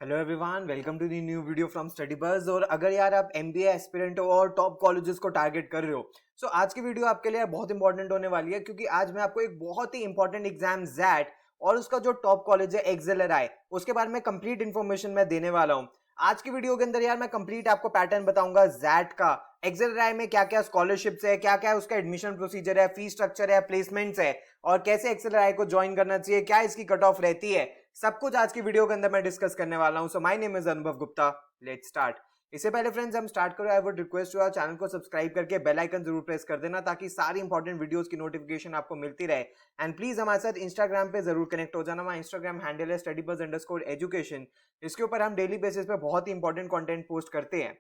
Hello everyone, welcome to the new video from study buzz. और अगर यार आप एमबीए एस्पिरेंट हो और टॉप कॉलेजेस को टारगेट कर रहे हो, सो आज की वीडियो आपके लिए बहुत इंपॉर्टेंट होने वाली है, क्योंकि आज मैं आपको एक बहुत ही इंपॉर्टेंट एग्जाम जैट और उसका जो टॉप कॉलेज है एक्सेलराई, उसके बारे में कंप्लीट इन्फॉर्मेशन मैं देने वाला हूँ। आज की वीडियो के अंदर यार मैं कंप्लीट आपको पैटर्न बताऊंगा जैट का, एक्सेलराई में क्या क्या स्कॉलरशिप्स है, क्या क्या उसका एडमिशन प्रोसीजर है, फीस स्ट्रक्चर है, प्लेसमेंट्स है, और कैसे एक्सेलराई को ज्वाइन करना चाहिए, क्या इसकी कट ऑफ रहती है, सब कुछ आज की वीडियो के अंदर मैं डिस्कस करने वाला हूं। सो माय नेम इज अनुभव गुप्ता। Let's start. इससे पहले फ्रेंड्स हम स्टार्ट करें, I would request you channel को सब्सक्राइब करके बेल आइकन जरूर प्रेस कर देना, ताकि सारी इंपॉर्टेंट वीडियोस की नोटिफिकेशन आपको मिलती रहे। एंड प्लीज हमारे साथ इंस्टाग्राम पे जरूर कनेक्ट हो जाना। हमारा इंस्टाग्राम हैंडल है studybuzz_education। इसके ऊपर हम डेली बेसिस पे बहुत ही इंपॉर्टेंट कंटेंट पोस्ट करते हैं।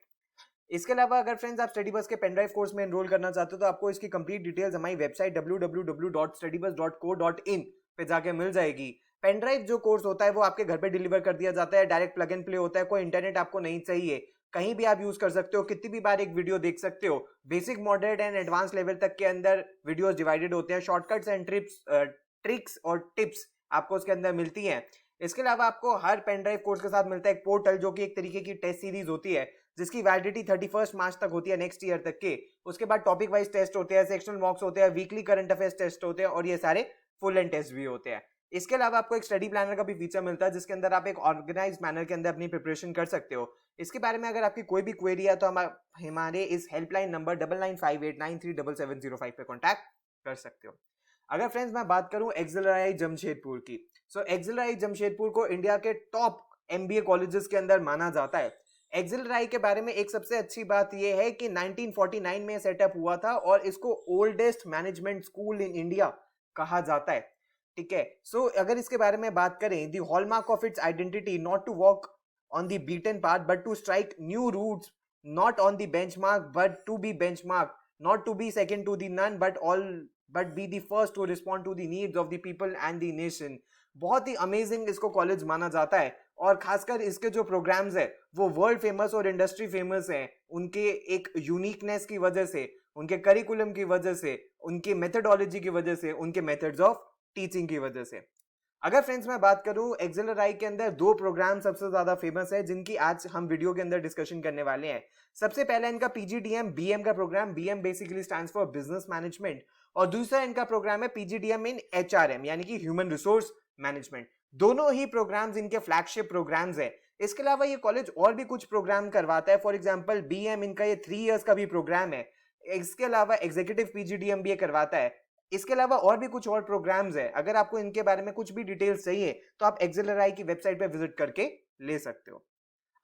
इसके अलावा अगर फ्रेंड्स आप स्टडी बस के पेनड्राइव कोर्स में एनरोल करना चाहते हो, तो आपको इसकी कंप्लीट डिटेल्स हमारी वेबसाइट www.studybus.co.in पे जाके मिल जाएगी। पेनड्राइव जो कोर्स होता है वो आपके घर पे डिलीवर कर दिया जाता है, डायरेक्ट प्लग एंड प्ले होता है, कोई इंटरनेट आपको नहीं चाहिए, कहीं भी आप यूज कर सकते हो, कितनी भी बार एक वीडियो देख सकते हो। Basic, moderate and advance level तक के अंदर वीडियोस डिवाइडेड होते हैं। शॉर्टकट्स एंड ट्रिक्स और टिप्स आपको उसके अंदर मिलती हैं। इसके अलावा आपको हर पेनड्राइव कोर्स के साथ मिलता है एक पोर्टल, जो कि एक तरीके की टेस्ट सीरीज होती है, जिसकी वैलिडिटी 31 मार्च तक होती है, नेक्स्ट ईयर तक के। उसके बाद टॉपिक वाइज टेस्ट होते हैं, सेक्शनल मॉक्स होते हैं, वीकली करंट अफेयर्स टेस्ट होते हैं, और ये सारे फुल एंड टेस्ट भी होते हैं। इसके अलावा आपको एक स्टडी प्लानर का भी फीचर मिलता है, जिसके अंदर आप एक ऑर्गेनाइज मैनर के अंदर अपनी प्रिपरेशन कर सकते हो। इसके बारे में अगर आपकी कोई भी क्वेरी है, तो हम हमारे इस हेल्पलाइन नंबर 9958937705 पे कॉन्टैक्ट कर सकते हो। अगर फ्रेंड्स मैं बात करूं एक्सेलराई जमशेदपुर की, सो एक्सेलराई जमशेदपुर को इंडिया के टॉप एमबीए कॉलेजेस के अंदर माना जाता है। एक्सेलराई के बारे में एक सबसे अच्छी बात यह है कि 1949 में सेटअप हुआ था, और इसको oldest management school in India कहा जाता है। ठीक है, सो अगर इसके बारे में बात करें, the hallmark of its identity not to walk on the beaten path but to strike new routes, not on the benchmark but to be benchmark, not to be second to the none but be the first to respond to the needs of the people and the nation। बहुत ही amazing इसको college माना जाता है, और खासकर इसके जो programmes है वो वर्ल्ड फेमस और इंडस्ट्री फेमस है, उनके एक यूनिकनेस की वजह से, उनके करिकुलम की वजह से, उनकी मेथडोलॉजी की वजह से, उनके मेथड्स ऑफ टीचिंग की वजह से। अगर फ्रेंड्स मैं बात करूं, एक्सेलराई के अंदर दो प्रोग्राम सबसे ज्यादा फेमस है, जिनकी आज हम वीडियो के अंदर डिस्कशन करने वाले हैं। सबसे पहले इनका पीजीडीएम बीएम का program, BM basically stands for business management, और दूसरा इनका प्रोग्राम है पीजीडीएम इन एचआरएम, यानी कि ह्यूमन रिसोर्स मैनेजमेंट। दोनों ही प्रोग्राम्स इनके फ्लैगशिप प्रोग्राम्स है। इसके अलावा ये कॉलेज और भी कुछ प्रोग्राम करवाता है। फॉर एग्जाम्पल बीएम इनका ये 3 इयर्स का भी प्रोग्राम है। इसके अलावा एग्जीक्यूटिव पीजीडीएम भी ये करवाता है। इसके अलावा और भी कुछ और प्रोग्राम्स है। अगर आपको इनके बारे में कुछ भी डिटेल्स चाहिए, तो आप एक्सेलराई की वेबसाइट पे विजिट करके ले सकते हो।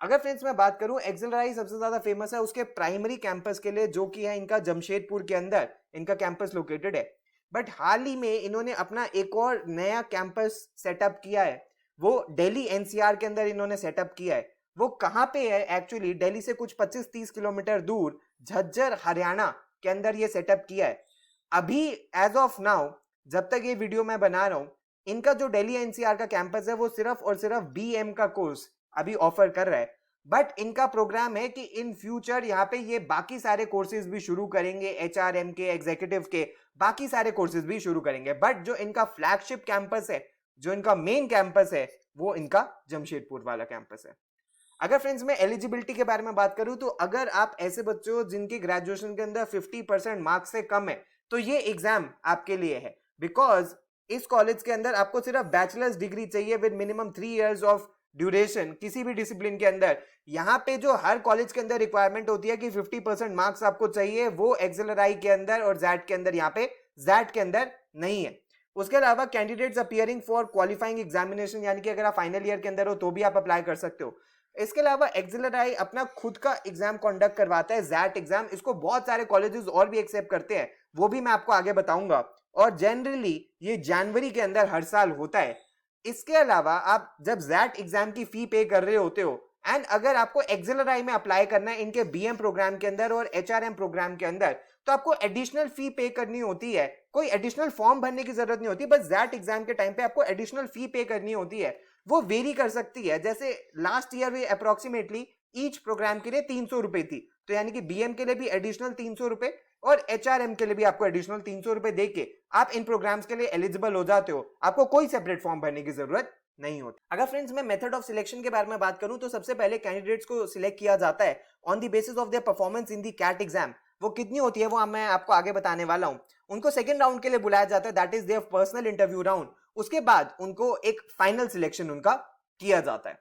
अगर फ्रेंड्स मैं बात करूं, एक्सेलराई सबसे ज्यादा फेमस है उसके प्राइमरी कैंपस के लिए, जो कि है इनका जमशेदपुर के अंदर इनका कैंपस लोकेटेड है। बट हाल ही में इन्होंने अपना एक और नया कैंपस सेटअप किया है, वो दिल्ली एनसीआर के अंदर इन्होंने सेटअप किया है। वो कहां पे है एक्चुअली, दिल्ली से कुछ 25-30 किलोमीटर दूर झज्जर हरियाणा के अंदर ये सेटअप किया है। अभी एज ऑफ नाउ, जब तक ये वीडियो मैं बना रहा हूं, इनका जो दिल्ली एनसीआर का कैंपस है वो सिर्फ और सिर्फ बीएम का कोर्स अभी ऑफर कर रहा है। बट इनका प्रोग्राम है कि इन फ्यूचर यहाँ पे ये बाकी सारे कोर्सेज भी शुरू करेंगे, एचआरएम के, एग्जीक्यूटिव के, बाकी सारे कोर्सेज भी शुरू करेंगे। बट जो इनका फ्लैगशिप कैंपस है, जो इनका मेन कैंपस है, वो इनका जमशेदपुर वाला कैंपस है। अगर फ्रेंड्स मैं एलिजिबिलिटी के बारे में बात करूं, तो अगर आप ऐसे बच्चे हो जिनके ग्रेजुएशन के अंदर 50% मार्क्स से कम है, तो ये एग्जाम आपके लिए है। बिकॉज इस कॉलेज के अंदर आपको सिर्फ बैचलर्स डिग्री चाहिए with minimum 3 years of duration किसी भी डिसिप्लिन के अंदर। यहाँ पे जो हर कॉलेज के अंदर रिक्वायरमेंट होती है कि 50% मार्क्स आपको चाहिए, वो एक्सेलराई के अंदर और जैट के अंदर, यहाँ पे जैट के अंदर नहीं है। उसके अलावा candidates appearing for qualifying examination, यानी कि अगर आप फाइनल ईयर के अंदर हो तो भी आप अप्लाई कर सकते हो। इसके अलावा एक्सेलराई अपना खुद का एग्जाम कंडक्ट करवाता है, जैट एग्जाम। इसको बहुत सारे कॉलेजेस और भी एक्सेप्ट करते हैं, वो भी मैं आपको आगे बताऊंगा। और जनरली ये जनवरी के अंदर हर साल होता है। इसके अलावा आप जब जैट एग्जाम की फी पे कर रहे होते हो, एंड अगर आपको एक्सेलराई में अप्लाई करना है इनके बीएम प्रोग्राम के अंदर और एचआरएम प्रोग्राम के अंदर, तो आपको एडिशनल फी पे करनी होती है। कोई एडिशनल फॉर्म भरने की जरूरत नहीं होती, बस जैट एग्जाम के टाइम पे आपको एडिशनल फी पे करनी होती है। वो वेरी कर सकती है, जैसे लास्ट ईयर में अप्रोक्सीमेटली ईच प्रोग्राम के लिए 300 रुपए थी, तो यानी कि बीएम के लिए भी एडिशनल 300 रुपए और एचआरएम के लिए भी आपको एडिशनल 300 रुपए देके आप इन प्रोग्राम्स के लिए एलिजिबल हो जाते हो। आपको कोई सेपरेट फॉर्म भरने की जरूरत नहीं होती। अगर फ्रेंड्स मैं मेथड ऑफ सिलेक्शन के बारे में बात करूं तो सबसे पहले कैंडिडेट्स को सिलेक्ट किया जाता है on the basis of their performance in the CAT exam. वो कितनी होती है वो मैं आपको आगे बताने वाला हूं। उनको सेकंड राउंड के लिए बुलाया जाता है, that is their personal interview round. उसके बाद उनको एक फाइनल सिलेक्शन उनका किया जाता है।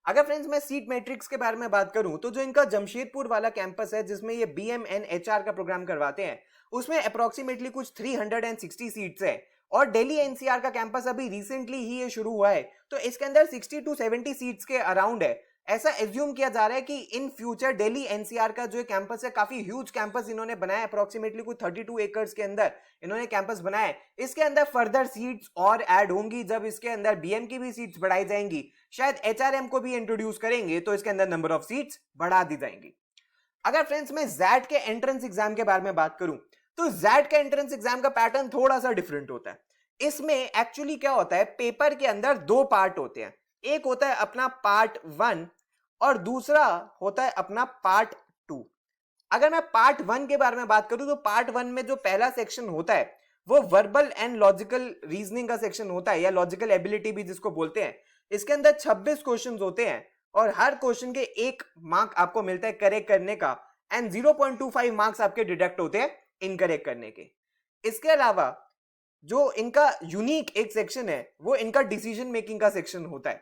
अगर फ्रेंड्स मैं सीट मैट्रिक्स के बारे में बात करूं तो जो इनका जमशेदपुर वाला कैंपस है जिसमें ये BMNHR का प्रोग्राम करवाते हैं, उसमें अप्रोक्सीमेटली कुछ 360 सीट्स है। और दिल्ली NCR का कैंपस अभी रिसेंटली ही ये शुरू हुआ है, तो इसके अंदर 60 to 70 सीट्स के अराउंड है। ऐसा एज्यूम किया जा रहा है कि इन फ्यूचर दिल्ली NCR का जो कैंपस है, काफी ह्यूज कैंपस इन्होंने बनाया है, अप्रोक्सीमेटली कुछ 32 एकर्स के अंदर इन्होंने कैंपस बनाया है। इसके अंदर फर्दर सीट्स और ऐड होंगी, जब इसके अंदर BM की भी सीट्स बढ़ाई जाएंगी, शायद HRM को भी इंट्रोड्यूस करेंगे तो इसके अंदर नंबर ऑफ सीट्स बढ़ा दी जाएंगी। अगर फ्रेंड्स मैं जैट के एंट्रेंस एग्जाम के बारे में बात करूं तो जैट का एंट्रेंस एग्जाम का पैटर्न थोड़ा सा डिफरेंट होता है। इसमें एक्चुअली क्या होता है, पेपर के अंदर दो पार्ट होते हैं। एक होता है अपना पार्ट 1 और दूसरा होता है अपना पार्ट 2। अगर मैं पार्ट 1 के बारे में बात करूं तो पार्ट 1 में जो पहला सेक्शन होता है वो वर्बल एंड लॉजिकल रीजनिंग का सेक्शन होता है, या लॉजिकल एबिलिटी भी जिसको बोलते हैं। इसके अंदर 26 क्वेश्चंस होते हैं और हर क्वेश्चन के 1 मार्क आपको मिलता है करेक्ट करने का, एंड 0.25 मार्क्स आपके डिडक्ट होते हैं इनकरेक्ट करने के। इसके अलावा जो इनका यूनिक एक सेक्शन है वो इनका डिसीजन मेकिंग का सेक्शन होता है।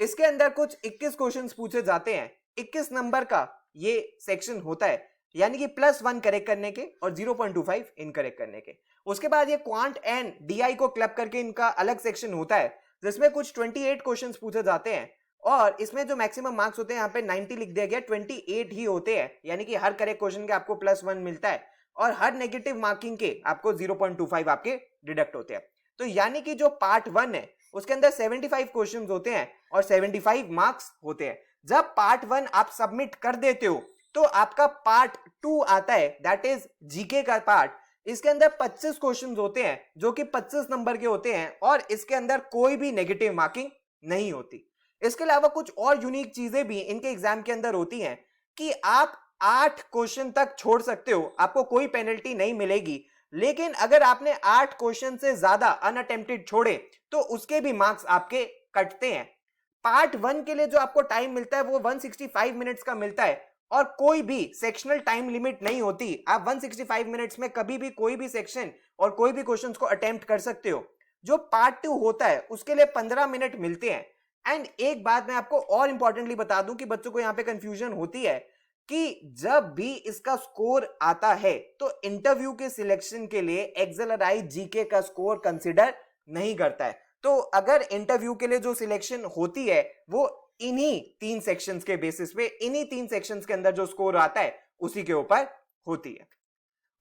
इसके अंदर कुछ 21 क्वेश्चंस पूछे जाते हैं, 21 नंबर का ये सेक्शन होता है, यानी कि +1 करेक्ट करने के और 0.25 इनकरेक्ट करने के। उसके बाद ये क्वांट एंड DI को क्लब करके इनका अलग सेक्शन होता है जिसमें कुछ 28 क्वेश्चंस पूछे जाते हैं, और इसमें जो मैक्सिमम मार्क्स होते हैं यहाँ पे 90 लिख दिया गया, 28 ही होते हैं, यानी कि हर करेक्ट क्वेश्चन के आपको +1 मिलता है और हर नेगेटिव मार्किंग के आपको 0.25 आपके डिडक्ट होते हैं। तो यानी कि जो पार्ट 1 है उसके अंदर 75 क्वेश्चंस होते हैं और 75 मार्क्स होते हैं। जब पार्ट 1 आप सबमिट कर देते हो तो आपका पार्ट 2 आता है, दैट इज जीके का पार्ट। इसके अंदर 25 क्वेश्चंस होते हैं जो कि 25 नंबर के होते हैं और इसके अंदर कोई भी नेगेटिव मार्किंग नहीं होती। इसके अलावा कुछ और यूनिक चीजें भी इनके एग्जाम के अंदर होती हैं कि आप 8 क्वेश्चन तक छोड़ सकते हो, आपको कोई पेनल्टी नहीं मिलेगी। लेकिन अगर आपने 8 क्वेश्चन से ज्यादा अनअटेम्प्टेड छोड़े तो उसके भी मार्क्स आपके कटते हैं। पार्ट 1 के लिए जो आपको टाइम मिलता है वो 165 मिनट्स का मिलता है और कोई भी सेक्शनल टाइम लिमिट नहीं होती। आप 165 मिनट्स में कभी भी कोई भी सेक्शन और कोई भी क्वेश्चंस को अटेम्प्ट कर सकते हो। जो पार्ट 2 होता है उसके लिए 15 मिनट मिलते हैं। एंड एक बात मैं आपको और इंपॉर्टेंटली बता दूं कि बच्चों को यहाँ पे कंफ्यूजन होती है कि जब भी इसका स्कोर आता है तो इंटरव्यू के सिलेक्शन के लिए एक्सेलराइज जीके का स्कोर कंसीडर नहीं करता है। तो अगर इंटरव्यू के लिए जो सिलेक्शन होती है वो इन्हीं 3 सेक्शंस के बेसिस पे, इन्हीं 3 सेक्शंस के अंदर जो स्कोर आता है उसी के ऊपर होती है।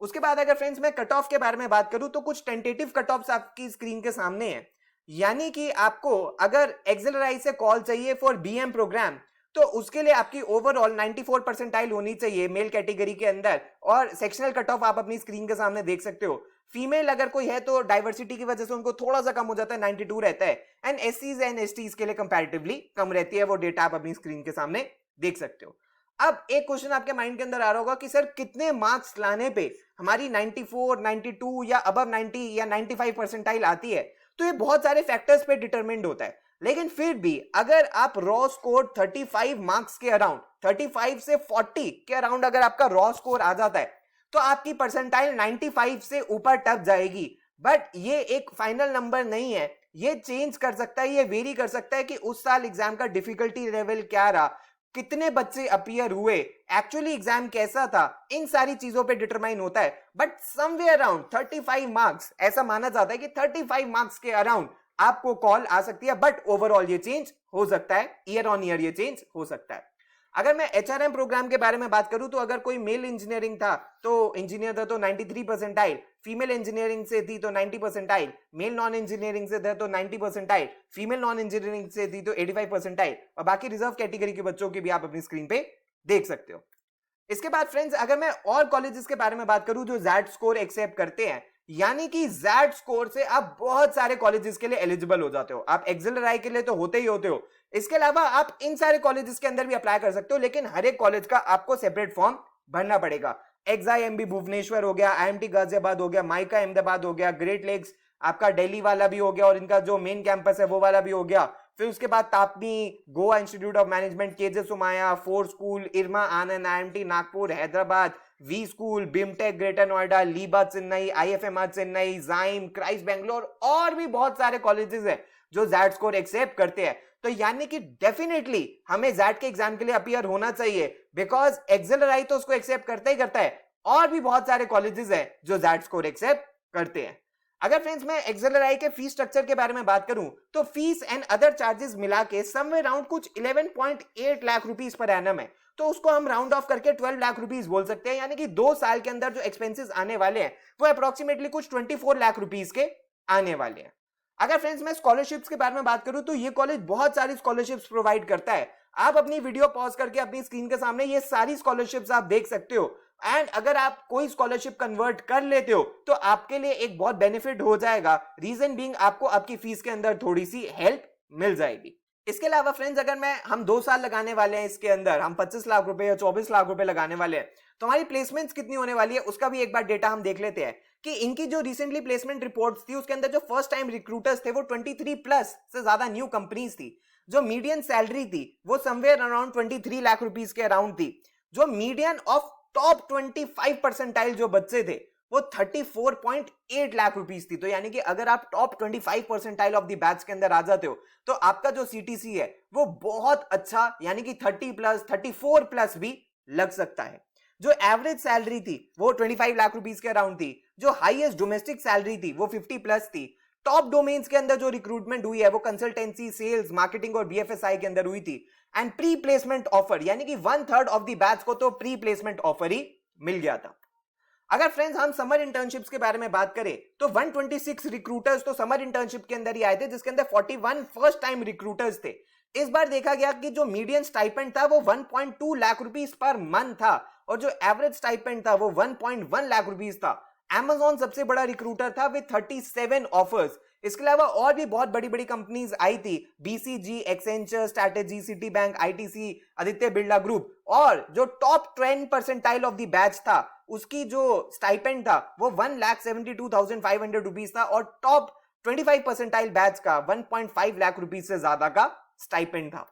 उसके बाद अगर फ्रेंड्स मैं कट ऑफ के बारे में बात करूं तो कुछ टेंटेटिव कट ऑफ्स आपकी स्क्रीन के सामने है। यानी कि आपको अगर एक्सेलराइज से कॉल चाहिए फॉर BM प्रोग्राम तो उसके लिए आपकी ओवरऑल 94 परसेंटाइल होनी चाहिए मेल कैटेगरी के अंदर, और सेक्शनल कट ऑफ आप अपनी स्क्रीन के सामने देख सकते हो। फीमेल अगर कोई है तो डाइवर्सिटी की वजह से उनको थोड़ा सा कम हो जाता है, 92 रहता है, एंड SCs एंड STs के लिए कंपैरेटिवली कम रहती है। वो डेटा आप अपनी स्क्रीन के सामने देख सकते हो। अब एक क्वेश्चन आपके माइंड के अंदर आ रहा होगा कि सर कितने मार्क्स लाने पे हमारी 94, 92 या अबव 90 या 95 परसेंटाइल आती है। तो ये बहुत सारे फैक्टर्स पे डिटरमिन्ड होता है, लेकिन फिर भी अगर आप रॉ स्कोर 35 मार्क्स के अराउंड, 35 से 40 के अराउंड अगर आपका रॉ स्कोर आ जाता है तो आपकी परसेंटाइल 95 से ऊपर टप जाएगी। बट ये एक फाइनल नंबर नहीं है, ये चेंज कर सकता है, ये वेरी कर सकता है कि उस साल एग्जाम का डिफिकल्टी लेवल क्या रहा, कितने बच्चे अपीयर हुए, एक्चुअली एग्जाम कैसा था, इन सारी चीजों पे डिटरमाइन होता है। बट समवेयर अराउंड 35 मार्क्स ऐसा माना जाता है कि 35 मार्क्स के अराउंड आपको कॉल आ सकती है। बट ओवरऑल ये चेंज हो सकता है, ईयर ऑन ईयर ये चेंज हो सकता है। अगर मैं HRM प्रोग्राम के बारे में बात करूं तो अगर कोई मेल इंजीनियरिंग था तो इंजीनियर था तो 93 परसेंटाइल, फीमेल इंजीनियरिंग से थी तो 90 परसेंटाइल, मेल नॉन इंजीनियरिंग से था तो 90 परसेंटाइल, फीमेल नॉन इंजीनियरिंग से थी तो 85 परसेंटाइल, और बाकी रिजर्व कैटेगरी के बच्चों की भी आप अपनी स्क्रीन पे देख सकते हो। इसके बाद फ्रेंड्स अगर मैं और कॉलेजेस के बारे में बात करूं जो Z स्कोर एक्सेप्ट करते हैं, यानी कि Z स्कोर से आप बहुत सारे कॉलेजेस के लिए एलिजिबल हो जाते हो। आप एक्सेलराई के लिए तो होते ही होते हो, इसके अलावा आप इन सारे कॉलेजेस के अंदर भी अप्लाई कर सकते हो, लेकिन हर एक कॉलेज का आपको सेपरेट फॉर्म भरना पड़ेगा। XIMB भुवनेश्वर हो गया, IMT गाजियाबाद हो गया, माइका अहमदाबाद हो गया, ग्रेट लेक्स आपका दिल्ली वाला भी हो गया और इनका जो मेन कैंपस है वो वाला भी हो गया। फिर उसके बाद TAPMI, Goa Institute of Management, KJ Somaiya, FORE school, IRMA Anand, IMT Nagpur, Hyderabad, V school, BIMTECH Greater Noida, LIBA Chennai, आईएफएमआर Chennai, जाइम, क्राइस्ट बेंगलोर और भी बहुत सारे कॉलेजेस है जो जैट स्कोर एक्सेप्ट करते हैं। तो यानी कि डेफिनेटली हमें जैट के एग्जाम के लिए अपीयर होना चाहिए, बिकॉज एक्सेलराई तो उसको एक्सेप्ट करता ही करता है और भी बहुत सारे कॉलेजेस हैं जो जैट स्कोर एक्सेप्ट करते हैं। अगर फ्रेंड्स मैं एक्सेलराई के फीस स्ट्रक्चर के बारे में बात करूं तो फीस एंड अदर चार्जेस मिला के समवेयर अराउंड कुछ 11.8 लाख रुपीस पर एनम है, तो उसको हम राउंड ऑफ करके 12 लाख रुपीस बोल सकते हैं। यानी कि 2 साल के अंदर जो एक्सपेंसेस आने वाले हैं वो अप्रोक्सीमेटली कुछ 24 लाख रुपीस के आने वाले हैं। अगर फ्रेंड्स मैं स्कॉलरशिप्स के बारे में बात करूं तो ये कॉलेज बहुत सारी स्कॉलरशिप्स प्रोवाइड करता है। आप अपनी वीडियो पॉज करके अपनी स्क्रीन के सामने ये सारी स्कॉलरशिप्स आप देख सकते हो, एंड अगर आप कोई स्कॉलरशिप कन्वर्ट कर लेते हो तो आपके लिए एक बहुत बेनिफिट हो जाएगा। रीजन बीइंग आपको आपकी फीस के अंदर थोड़ी सी हेल्प मिल जाएगी। इसके अलावा फ्रेंड्स अगर हम 2 साल लगाने वाले हैं, इसके अंदर हम 25 लाख रुपए या 24 लाख रुपए लगाने वाले हैं, तो हमारी प्लेसमेंट्स कितनी होने वाली है उसका भी एक बार डेटा हम देख लेते हैं कि इनकी जो रिसेंटली प्लेसमेंट रिपोर्ट्स थी उसके अंदर जो फर्स्ट टाइम रिक्रूटर्स थे वो 23 प्लस से ज्यादा न्यू कंपनीज थी। जो मीडियन सैलरी थी वो समवेयर अराउंड 23 लाख रुपीस के अराउंड थी। जो मीडियन ऑफ टॉप 25 परसेंटाइल जो बच्चे थे वो 34.8 लाख रुपीस थी। तो यानी कि अगर आप top 25 percentile of the batch के अंदर आ जाते हो तो आपका जो सीटीसी है वो बहुत अच्छा यानी कि 30 प्लस 34 प्लस भी लग सकता है। जो एवरेज सैलरी थी वो 25 लाख रुपीस के अराउंड थी। जो हाईएस्ट डोमेस्टिक सैलरी थी वो 50 प्लस थी। टॉप डोमेन्स के अंदर जो रिक्रूटमेंट हुई है वो कंसल्टेंसी, सेल्स, मार्केटिंग और बीएफएसआई के अंदर हुई थी। एंड प्री प्लेसमेंट ऑफर यानी कि 1/3 ऑफ द बैच को तो प्री प्लेसमेंट ऑफर ही मिल गया था। अगर फ्रेंड्स हम समर इंटर्नशिप्स के बारे में बात करें तो 126 रिक्रूटर्स तो समर इंटर्नशिप के अंदर ही आए थे, जिसके अंदर 41 फर्स्ट टाइम रिक्रूटर्स थे। इस बार देखा गया कि जो मीडियन स्टाइपेंड था वो 1.2 लाख रुपीस पर मंथ था और जो एवरेज स्टाइपेंड था वो 1.1 लाख रुपीस था। Amazon सबसे बड़ा रिक्रूटर था विद 37 ऑफर्स। इसके अलावा और भी बहुत बड़ी बड़ी कंपनीज आई थी, BCG, Accenture, strategy, city bank, ITC, Aditya Birla group. और जो top 10 percentile of the batch था उसकी जो स्टाइपेंड था वो 1,72,500 रुपीस था और टॉप 25 परसेंटाइल बैच का 1.5 लाख रुपीस से ज्यादा का स्टाइपेंड था।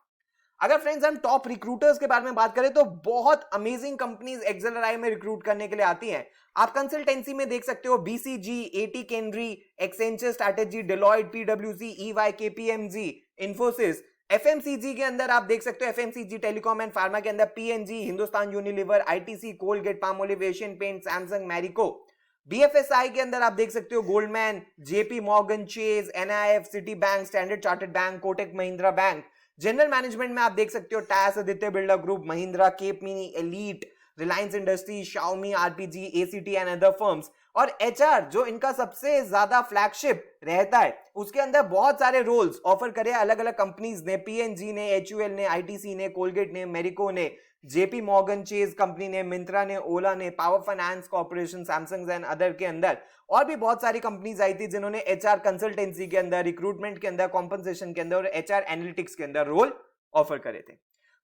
अगर फ्रेंड्स हम टॉप रिक्रूटर्स के बारे में बात करें तो बहुत अमेजिंग कंपनीज एक्सेलराई में रिक्रूट करने के लिए आती हैं। आप कंसल्टेंसी में देख सकते हो BCG, eighty Canary, Accenture strategy, Deloitte, पीडब्ल्यूसी, EY, KPMG, Infosys. FMCG के अंदर आप देख सकते हो एफएमसीजी, टेलीकॉम एंड फार्मा के अंदर P and G, Hindustan Unilever, ITC, Colgate, Palmolive, Asian Paint, Samsung, Marico. BFSI के अंदर आप देख सकते हो Goldman, JP Morgan Chase, NIF, Citi Bank, Standard Chartered Bank, Kotak Mahindra bank. General management में आप देख सकते हो TAS, Aditya Birla group, Mahindra, Capgemini, elite, Reliance industry, Xiaomi, RPG, ACT and other firms. और एचआर जो इनका सबसे ज्यादा फ्लैगशिप रहता है उसके अंदर बहुत सारे रोल्स ऑफर करे अलग अलग कंपनीज ने, पीएनजी ने, एचयूएल ने, आईटीसी ने, कोलगेट ने, मेरिको ने, जेपी मॉर्गन चेज कंपनी ने, मिंत्रा ने, ओला ने, power finance corporation, Samsung and other के अंदर और भी बहुत सारी कंपनीज आई थी जिन्होंने एचआर कंसल्टेंसी के अंदर, रिक्रूटमेंट के अंदर, कॉम्पनसेशन के अंदर और एचआर एनालिटिक्स के अंदर रोल ऑफर करे थे।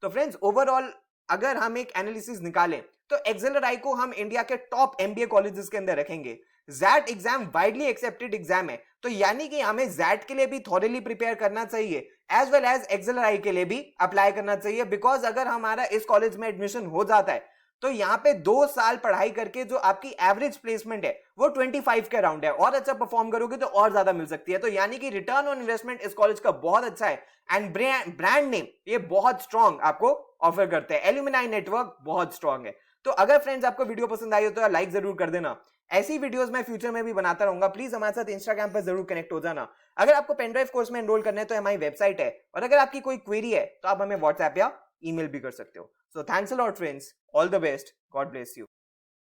तो फ्रेंड्स ओवरऑल अगर हम एक एनालिसिस निकालें तो एक्सेलराई को हम इंडिया के टॉप एमबीए कॉलेजेस के अंदर रखेंगे। XAT exam widely accepted exam है, तो यानी कि हमें जैट के लिए भी थॉरली प्रिपेयर करना चाहिए एज वेल एज एक्सेलराई के लिए भी अप्लाई करना चाहिए। बिकॉज अगर हमारा इस कॉलेज में एडमिशन हो जाता है तो यहाँ पे 2 साल पढ़ाई करके जो आपकी एवरेज प्लेसमेंट है वो 25 के अराउंड है, और अच्छा परफॉर्म करोगे तो और ज्यादा मिल सकती है। तो यानी कि रिटर्न ऑन इन्वेस्टमेंट इस कॉलेज का बहुत अच्छा है एंड ब्रांड नेम ये बहुत स्ट्रॉन्ग आपको ऑफर करते हैं। एल्यूमिनाई नेटवर्क बहुत स्ट्रॉन्ग है। तो अगर फ्रेंड्स आपको वीडियो पसंद आई हो तो लाइक जरूर कर देना। ऐसी वीडियोस मैं फ्यूचर में भी बनाता रहूंगा। प्लीज हमारे साथ इंस्टाग्राम पर जरूर कनेक्ट हो जाना। अगर आपको पेनड्राइव कोर्स में एनरोल करना है तो हमारी वेबसाइट है, और अगर आपकी कोई क्वेरी है तो आप हमें व्हाट्सएप या ईमेल भी कर सकते हो। So thanks a lot friends, all the best, God bless you.